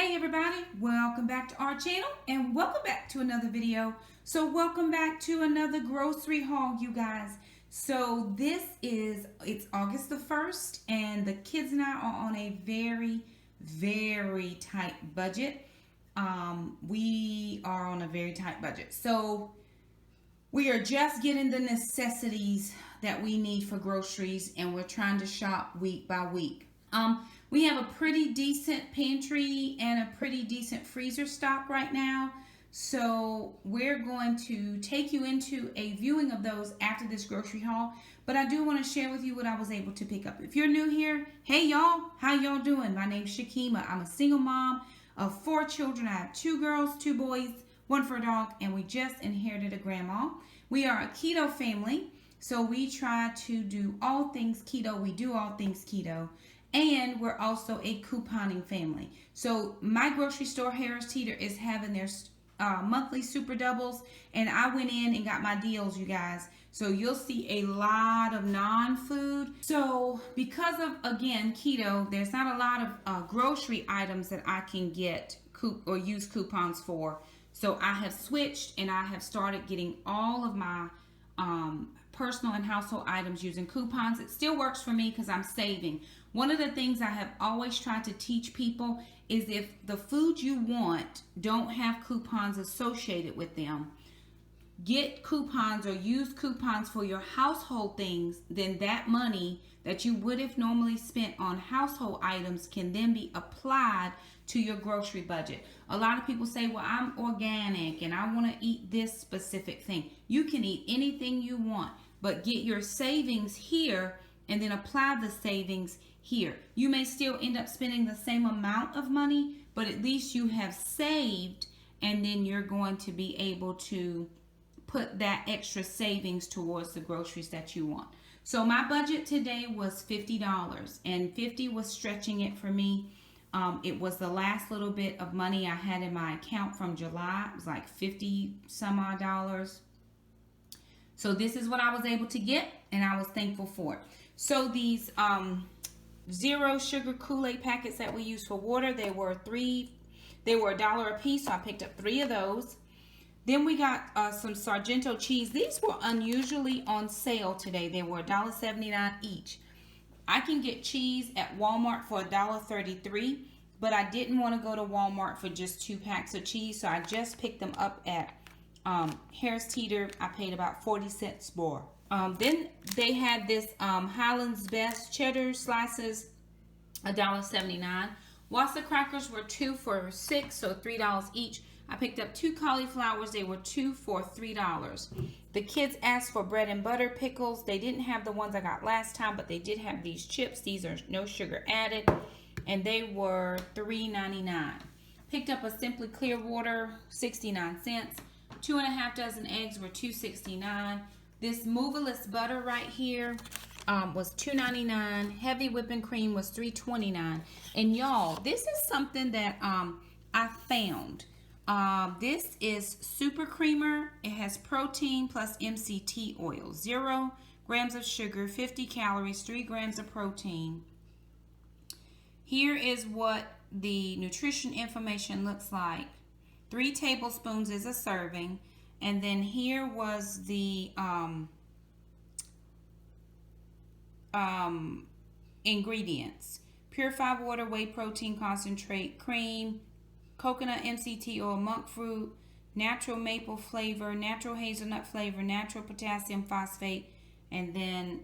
Hey everybody, welcome back to our channel and welcome back to another video. So welcome back to another grocery haul, you guys. So it's August the 1st and the kids and I are on a very tight budget. We are on a very tight budget. So we are just getting the necessities that we need for groceries and we're trying to shop week by week. We have a pretty decent pantry and a pretty decent freezer stock right now. So we're going to take you into a viewing of those after this grocery haul. But I do want to share with you what I was able to pick up. If you're new here, hey y'all, how y'all doing? My name's Shakema. I'm a single mom of 4 children. I have 2 girls, 2 boys, 1 fur dog, and we just inherited a grandma. We are a keto family, so we try to do all things keto. We do all things keto. And we're also a couponing family. So my grocery store, Harris Teeter, is having their monthly super doubles. And I went in and got my deals, you guys. So you'll see a lot of non-food. So because of, again, keto, there's not a lot of grocery items that I can get or use coupons for. So I have switched and I have started getting all of my personal and household items using coupons. It still works for me because I'm saving. One of the things I have always tried to teach people is if the food you want don't have coupons associated with them, get coupons or use coupons for your household things, then that money that you would have normally spent on household items can then be applied to your grocery budget. A lot of people say, well, I'm organic and I want to eat this specific thing. You can eat anything you want, but get your savings here and then apply the savings here. You may still end up spending the same amount of money, but at least you have saved, and then you're going to be able to put that extra savings towards the groceries that you want. So my budget today was $50, and 50 was stretching it for me. It was the last little bit of money I had in my account from July. It was like 50 some odd dollars. So this is what I was able to get, and I was thankful for it. So these zero sugar Kool-Aid packets that we use for water, they were $1 a piece, so I picked up 3 of those. Then we got some Sargento cheese. These were unusually on sale today. They were $1.79 each. I can get cheese at Walmart for $1.33, but I didn't want to go to Walmart for just 2 packs of cheese, so I just picked them up at Harris Teeter. I paid about 40 cents more. Then they had this Highland's Best cheddar slices, $1.79. Wassa crackers were 2 for $6, so $3 each. I picked up 2 cauliflowers. They were 2 for $3. The kids asked for bread and butter pickles. They didn't have the ones I got last time, but they did have these chips. These are no sugar added, and they were $3.99. Picked up a Simply Clear water, 69 cents. 2½ dozen eggs were $2.69. This moveless butter right here was $2.99. Heavy whipping cream was $3.29. And y'all, this is something that I found. This is super creamer. It has protein plus MCT oil. 0 grams of sugar, 50 calories, 3 grams of protein. Here is what the nutrition information looks like. 3 tablespoons is a serving. And then here was the ingredients. Purified water, whey protein concentrate, cream, coconut MCT oil, monk fruit, natural maple flavor, natural hazelnut flavor, natural potassium phosphate, and then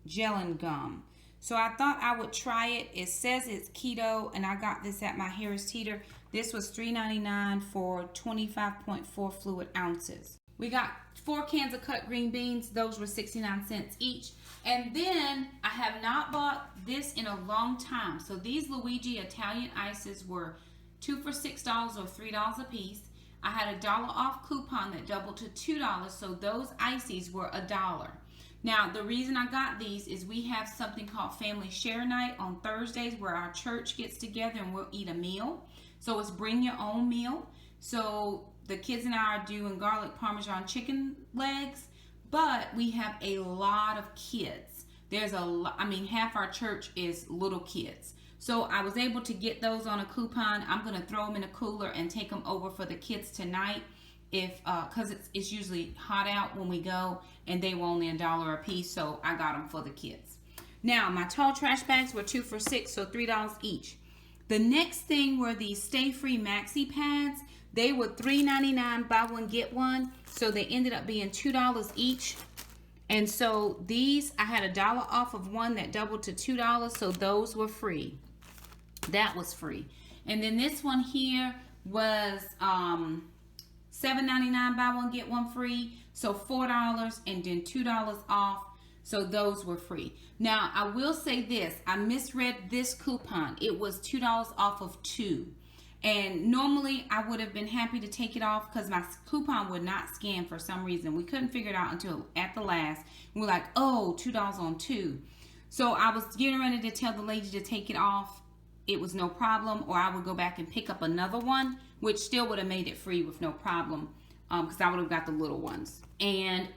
gellan gum. So I thought I would try it. It says it's keto, and I got this at my Harris Teeter. This was $3.99 for 25.4 fluid ounces. We got 4 cans of cut green beans. Those were 69 cents each. And then I have not bought this in a long time. So these Luigi Italian ices were 2 for $6 or $3 a piece. I had a $1 off coupon that doubled to $2. So those ices were $1. Now, the reason I got these is we have something called Family Share Night on Thursdays where our church gets together and we'll eat a meal. So it's bring your own meal. So the kids and I are doing garlic Parmesan chicken legs, but we have a lot of kids. There's half our church is little kids. So I was able to get those on a coupon. I'm going to throw them in a cooler and take them over for the kids tonight. Because it's usually hot out when we go, and they were only $1 a piece, so I got them for the kids. Now, my tall trash bags were 2 for $6, so $3 each. The next thing were these Stay Free Maxi Pads. They were $3.99, buy one, get one. So they ended up being $2 each. And so these, I had $1 off of one that doubled to $2, so those were free. That was free. And then this one here was $7.99, buy one, get one free. So $4 and then $2 off. So those were free. Now, I will say this. I misread this coupon. It was $2 off of 2. And normally, I would have been happy to take it off because my coupon would not scan for some reason. We couldn't figure it out until at the last. We're like, oh, $2 on 2. So I was getting ready to tell the lady to take it off. It was no problem. Or I would go back and pick up another one, which still would have made it free with no problem. Because I would have got the little ones. And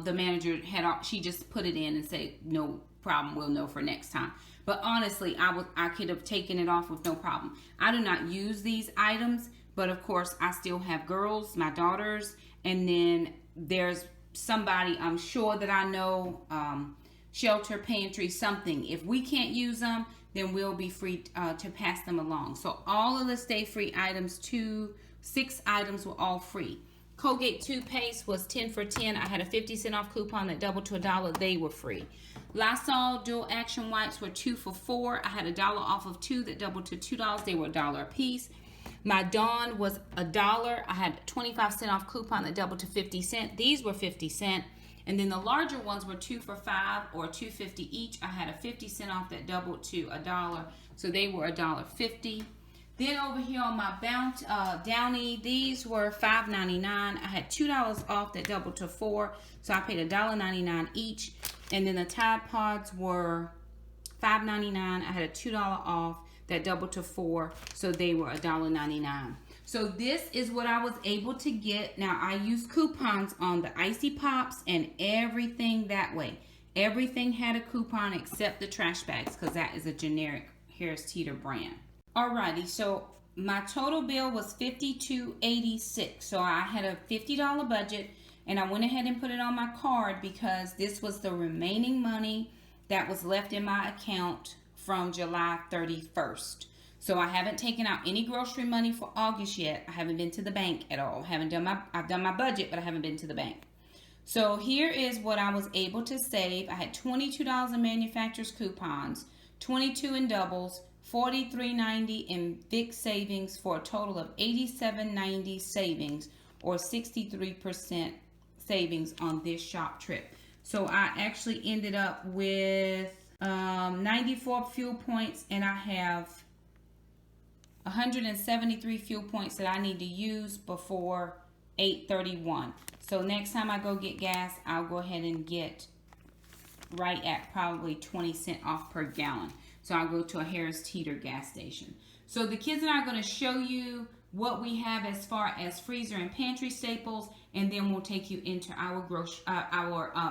the manager she just put it in and said, no problem, we'll know for next time. But honestly, I could have taken it off with no problem. I do not use these items, but of course, I still have girls, my daughters, and then there's somebody I'm sure that I know, shelter, pantry, something. If we can't use them, then we'll be free to pass them along. So all of the Stay Free items, 6 items were all free. Colgate toothpaste was 10 for 10. I had a 50-cent off coupon that doubled to $1. They were free. Lysol dual action wipes were 2 for 4. I had $1 off of 2 that doubled to $2. They were $1 a piece. My Dawn was $1. I had 25-cent off coupon that doubled to 50 cents. These were 50 cents. And then the larger ones were 2 for 5 or $2.50 each. I had a 50-cent off that doubled to $1. So they were $1.50. Then over here on my Downy, these were $5.99. I had $2 off that doubled to $4, so I paid $1.99 each. And then the Tide Pods were $5.99. I had a $2 off that doubled to $4, so they were $1.99. So this is what I was able to get. Now I used coupons on the Icy Pops and everything that way. Everything had a coupon except the trash bags because that is a generic Harris Teeter brand. Alrighty, so my total bill was $52.86. So I had a $50 budget, and I went ahead and put it on my card because this was the remaining money that was left in my account from July 31st. So I haven't taken out any grocery money for August yet. I haven't been to the bank at all. I've done my budget, but I haven't been to the bank. So here is what I was able to save. I had $22 in manufacturer's coupons, $22 in doubles, $43.90 in Vic savings for a total of $87.90 savings, or 63% savings on this shop trip. So I actually ended up with 94 fuel points, and I have 173 fuel points that I need to use before 8:31. So next time I go get gas, I'll go ahead and get right at probably 20 cents off per gallon. So I'll go to a Harris Teeter gas station. So the kids and I are going to show you what we have as far as freezer and pantry staples, and then we'll take you into our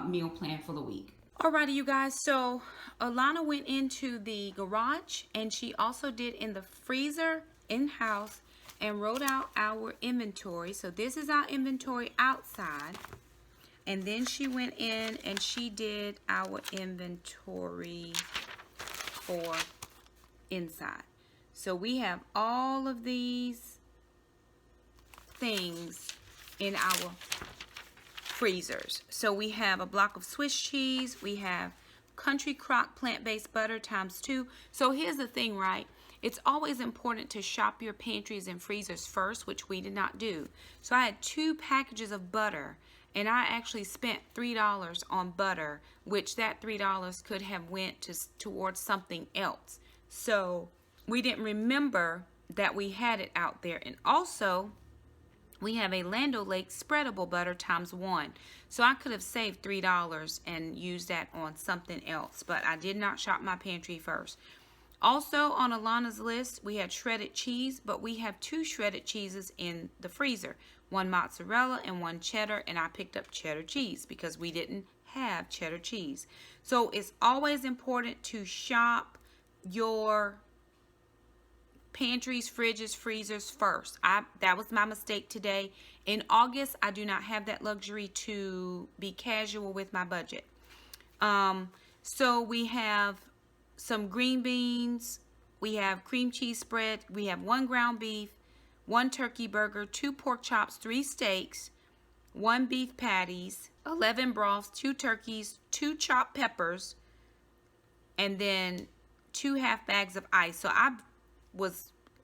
meal plan for the week. Alrighty, you guys. So Alana went into the garage, and she also did in the freezer in-house and wrote out our inventory. So this is our inventory outside. And then she went in and she did our inventory for inside. So we have all of these things in our freezers. So we have a block of Swiss cheese. We have Country Crock plant-based butter ×2. So here's the thing, right? It's always important to shop your pantries and freezers first, which we did not do. So I had 2 packages of butter, and I actually spent $3 on butter, which that $3 could have went towards something else. So we didn't remember that we had it out there. And also, we have a Land O'Lakes spreadable butter ×1. So I could have saved $3 and used that on something else, but I did not shop my pantry first. Also on Alana's list, we had shredded cheese, but we have 2 shredded cheeses in the freezer. 1 mozzarella and 1 cheddar, and I picked up cheddar cheese because we didn't have cheddar cheese. So it's always important to shop your pantries, fridges, freezers first. That was my mistake today. In August, I do not have that luxury to be casual with my budget. So we have some green beans, we have cream cheese spread, we have 1 ground beef, 1 turkey burger, 2 pork chops, 3 steaks, 1 beef patties, 11 broths, 2 turkeys, 2 chopped peppers, and then 2 half bags of ice. So I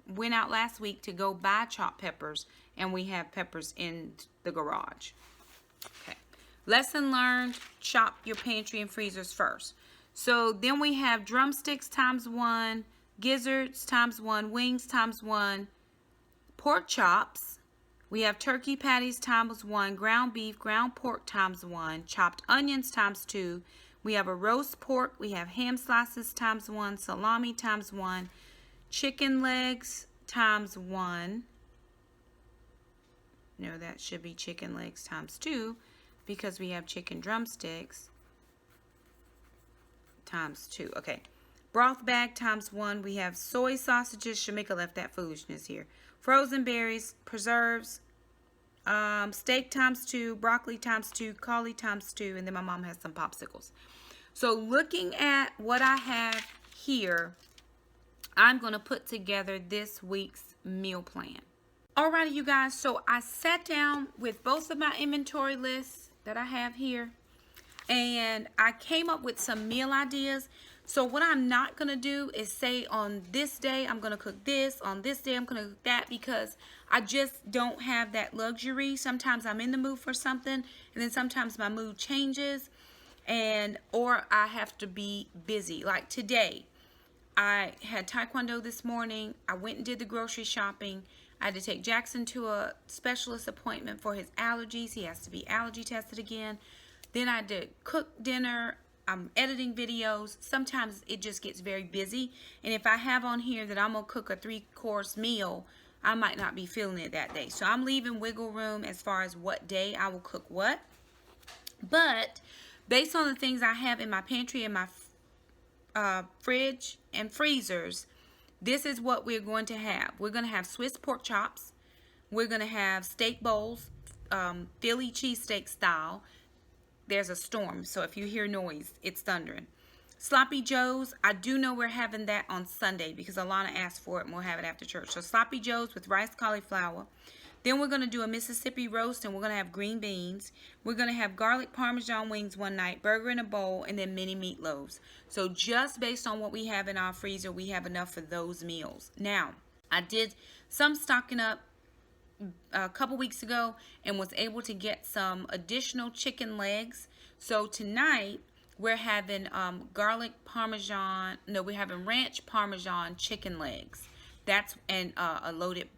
went out last week to go buy chopped peppers, and we have peppers in the garage. Okay. Lesson learned, shop your pantry and freezers first. So then we have drumsticks times 1, gizzards times 1, wings times 1, pork chops. We have turkey patties times 1, ground beef, ground pork times 1, chopped onions times 2. We have a roast pork. We have ham slices times 1, salami times 1, chicken legs times 1. No, that should be chicken legs times 2 because we have chicken drumsticks times 2. Okay. Broth bag times 1. We have soy sausages. Shamika left that foolishness here. Frozen berries, preserves, steak times 2, broccoli times 2, cauli times 2, and then my mom has some popsicles. So looking at what I have here, I'm going to put together this week's meal plan. Alrighty, you guys, so I sat down with both of my inventory lists that I have here, and I came up with some meal ideas. So what I'm not going to do is say on this day I'm going to cook this, on this day I'm going to cook that, because I just don't have that luxury. Sometimes I'm in the mood for something, and then sometimes my mood changes, or I have to be busy. Like today, I had Taekwondo this morning. I went and did the grocery shopping. I had to take Jackson to a specialist appointment for his allergies. He has to be allergy tested again. Then I had to cook dinner. I'm editing videos. Sometimes it just gets very busy. And if I have on here that I'm going to cook a 3-course meal, I might not be feeling it that day. So I'm leaving wiggle room as far as what day I will cook what. But based on the things I have in my pantry and my fridge and freezers, this is what we're going to have. We're going to have Swiss pork chops. We're going to have steak bowls, Philly cheesesteak style. There's a storm, so if you hear noise, it's thundering. Sloppy Joes, I do know we're having that on Sunday because Alana asked for it and we'll have it after church. So Sloppy Joes with rice cauliflower. Then we're going to do a Mississippi roast, and we're going to have green beans. We're going to have garlic Parmesan wings one night, burger in a bowl, and then mini meatloaves. So just based on what we have in our freezer, we have enough for those meals. Now, I did some stocking up a couple weeks ago and was able to get some additional chicken legs. So tonight we're having garlic parmesan, no, we're having ranch parmesan chicken legs. That's and a loaded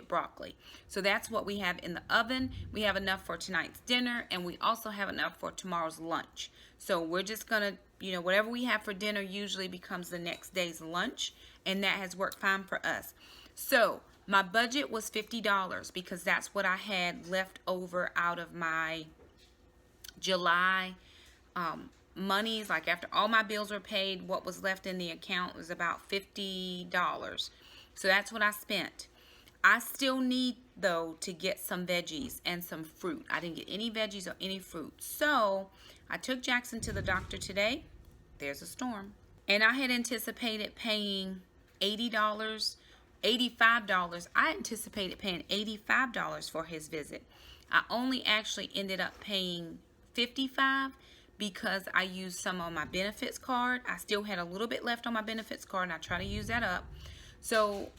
broccoli. So that's what we have in the oven. We have enough for tonight's dinner, and we also have enough for tomorrow's lunch. So we're just gonna, whatever we have for dinner usually becomes the next day's lunch, and that has worked fine for us. So my budget was $50 because that's what I had left over out of my July monies. Like after all my bills were paid, what was left in the account was about $50. So that's what I spent. I still need, though, to get some veggies and some fruit. I didn't get any veggies or any fruit. So I took Jackson to the doctor today. There's a storm. And I had anticipated paying $80, $85. I anticipated paying $85 for his visit. I only actually ended up paying $55 because I used some on my benefits card. I still had a little bit left on my benefits card, and I try to use that up. So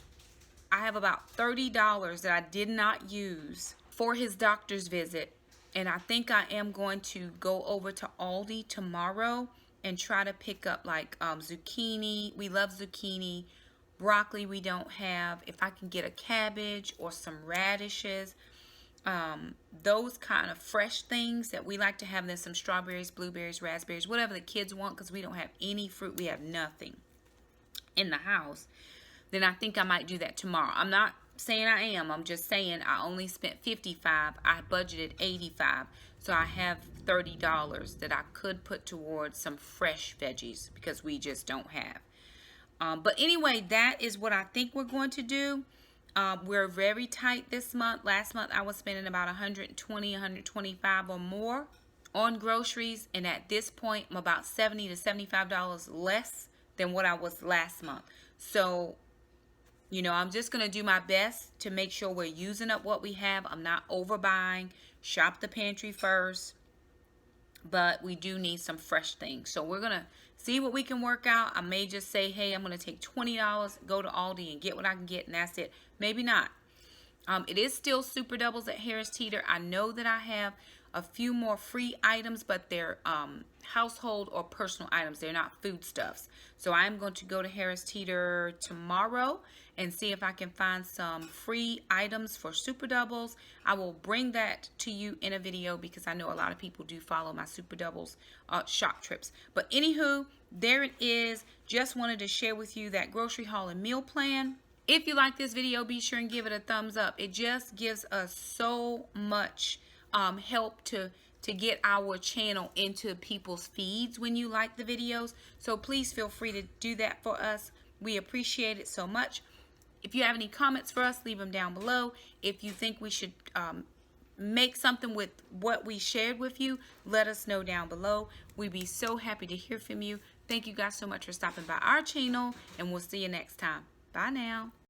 I have about $30 that I did not use for his doctor's visit. And I think I am going to go over to Aldi tomorrow and try to pick up like zucchini. We love zucchini. Broccoli we don't have. If I can get a cabbage or some radishes. Those kind of fresh things that we like to have. There's some strawberries, blueberries, raspberries, whatever the kids want, because we don't have any fruit. We have nothing in the house. Then I think I might do that tomorrow. I'm not saying I am. I'm just saying I only spent $55. I budgeted $85. So I have $30 that I could put towards some fresh veggies because we just don't have. But anyway, that is what I think we're going to do. We're very tight this month. Last month I was spending about $120, $125 or more on groceries, and at this point I'm about $70 to $75 less than what I was last month. So, you know, I'm just going to do my best to make sure we're using up what we have. I'm not overbuying. Shop the pantry first. But we do need some fresh things. So we're going to see what we can work out. I may just say, hey, I'm going to take $20, go to Aldi and get what I can get, and that's it. Maybe not. It is still super doubles at Harris Teeter. I know that I have a few more free items, but they're household or personal items. They're not foodstuffs. So I'm going to go to Harris Teeter tomorrow and see if I can find some free items for super doubles. I will bring that to you in a video because I know a lot of people do follow my super doubles shop trips. But anywho, there it is. Just wanted to share with you that grocery haul and meal plan. If you like this video, be sure and give it a thumbs up. It just gives us so much help to get our channel into people's feeds when you like the videos. So please feel free to do that for us. We appreciate it so much. If you have any comments for us, leave them down below. If you think we should make something with what we shared with you, let us know down below. We'd be so happy to hear from you. Thank you guys so much for stopping by our channel, and we'll see you next time. Bye now.